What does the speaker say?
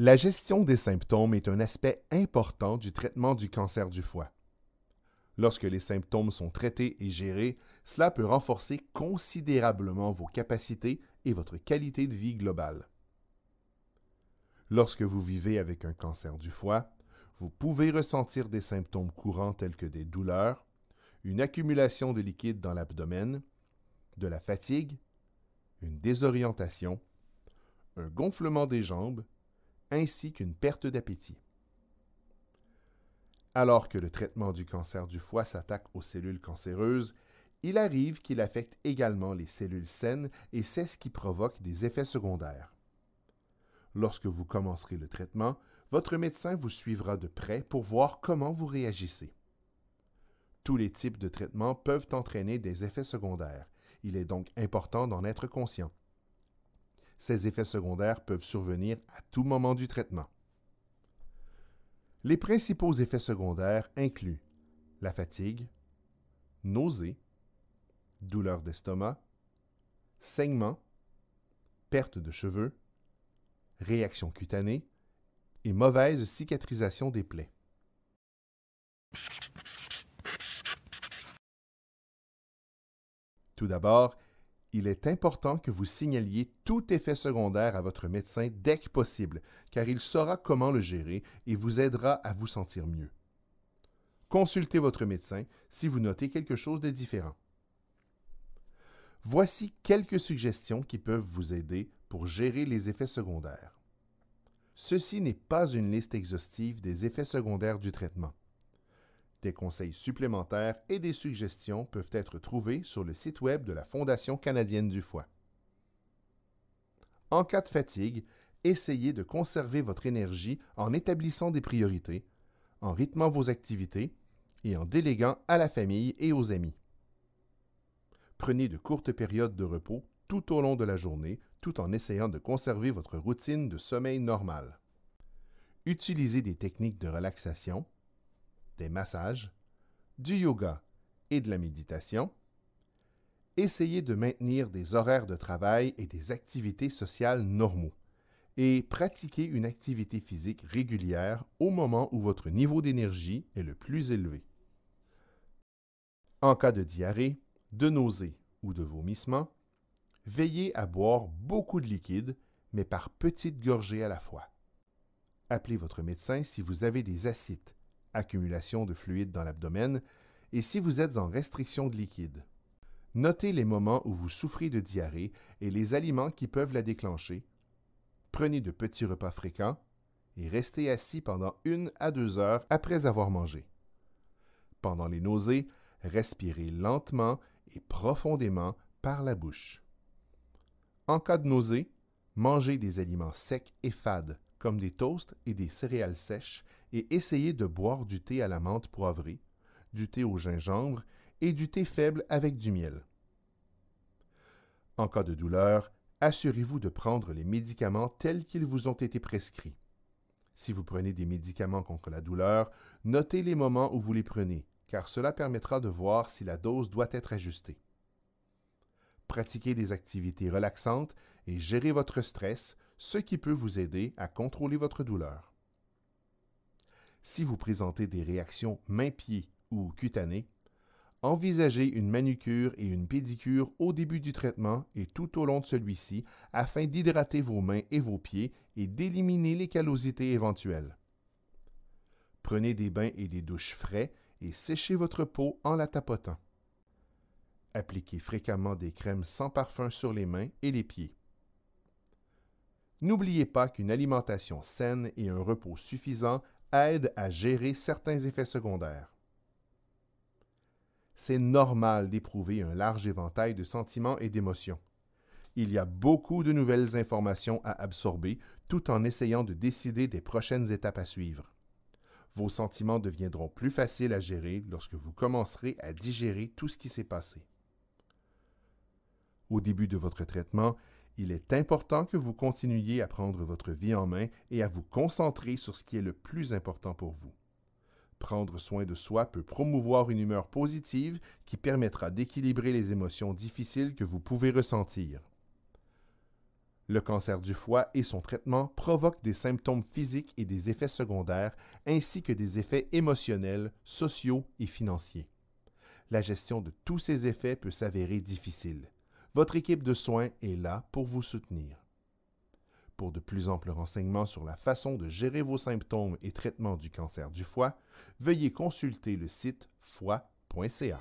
La gestion des symptômes est un aspect important du traitement du cancer du foie. Lorsque les symptômes sont traités et gérés, cela peut renforcer considérablement vos capacités et votre qualité de vie globale. Lorsque vous vivez avec un cancer du foie, vous pouvez ressentir des symptômes courants tels que des douleurs, une accumulation de liquide dans l'abdomen, de la fatigue, une désorientation, un gonflement des jambes, ainsi qu'une perte d'appétit. Alors que le traitement du cancer du foie s'attaque aux cellules cancéreuses, il arrive qu'il affecte également les cellules saines et c'est ce qui provoque des effets secondaires. Lorsque vous commencerez le traitement, votre médecin vous suivra de près pour voir comment vous réagissez. Tous les types de traitements peuvent entraîner des effets secondaires. Il est donc important d'en être conscient. Ces effets secondaires peuvent survenir à tout moment du traitement. Les principaux effets secondaires incluent la fatigue, nausées, douleurs d'estomac, saignements, perte de cheveux, réaction cutanée et mauvaise cicatrisation des plaies. Tout d'abord, il est important que vous signaliez tout effet secondaire à votre médecin dès que possible, car il saura comment le gérer et vous aidera à vous sentir mieux. Consultez votre médecin si vous notez quelque chose de différent. Voici quelques suggestions qui peuvent vous aider pour gérer les effets secondaires. Ceci n'est pas une liste exhaustive des effets secondaires du traitement. Des conseils supplémentaires et des suggestions peuvent être trouvés sur le site web de la Fondation canadienne du foie. En cas de fatigue, essayez de conserver votre énergie en établissant des priorités, en rythmant vos activités et en déléguant à la famille et aux amis. Prenez de courtes périodes de repos tout au long de la journée, tout en essayant de conserver votre routine de sommeil normale. Utilisez des techniques de relaxation, des massages, du yoga et de la méditation. Essayez de maintenir des horaires de travail et des activités sociales normaux et pratiquez une activité physique régulière au moment où votre niveau d'énergie est le plus élevé. En cas de diarrhée, de nausées ou de vomissements, veillez à boire beaucoup de liquide, mais par petites gorgées à la fois. Appelez votre médecin si vous avez des ascites, accumulation de fluide dans l'abdomen, et si vous êtes en restriction de liquide. Notez les moments où vous souffrez de diarrhée et les aliments qui peuvent la déclencher. Prenez de petits repas fréquents et restez assis pendant 1 à 2 heures après avoir mangé. Pendant les nausées, respirez lentement et profondément par la bouche. En cas de nausée, mangez des aliments secs et fades, comme des toasts et des céréales sèches, et essayez de boire du thé à la menthe poivrée, du thé au gingembre et du thé faible avec du miel. En cas de douleur, assurez-vous de prendre les médicaments tels qu'ils vous ont été prescrits. Si vous prenez des médicaments contre la douleur, notez les moments où vous les prenez, car cela permettra de voir si la dose doit être ajustée. Pratiquez des activités relaxantes et gérez votre stress, ce qui peut vous aider à contrôler votre douleur. Si vous présentez des réactions mains-pieds ou cutanées, envisagez une manucure et une pédicure au début du traitement et tout au long de celui-ci afin d'hydrater vos mains et vos pieds et d'éliminer les callosités éventuelles. Prenez des bains et des douches frais et séchez votre peau en la tapotant. Appliquez fréquemment des crèmes sans parfum sur les mains et les pieds. N'oubliez pas qu'une alimentation saine et un repos suffisant aident à gérer certains effets secondaires. C'est normal d'éprouver un large éventail de sentiments et d'émotions. Il y a beaucoup de nouvelles informations à absorber tout en essayant de décider des prochaines étapes à suivre. Vos sentiments deviendront plus faciles à gérer lorsque vous commencerez à digérer tout ce qui s'est passé. Au début de votre traitement, il est important que vous continuiez à prendre votre vie en main et à vous concentrer sur ce qui est le plus important pour vous. Prendre soin de soi peut promouvoir une humeur positive qui permettra d'équilibrer les émotions difficiles que vous pouvez ressentir. Le cancer du foie et son traitement provoquent des symptômes physiques et des effets secondaires, ainsi que des effets émotionnels, sociaux et financiers. La gestion de tous ces effets peut s'avérer difficile. Votre équipe de soins est là pour vous soutenir. Pour de plus amples renseignements sur la façon de gérer vos symptômes et traitements du cancer du foie, veuillez consulter le site foie.ca.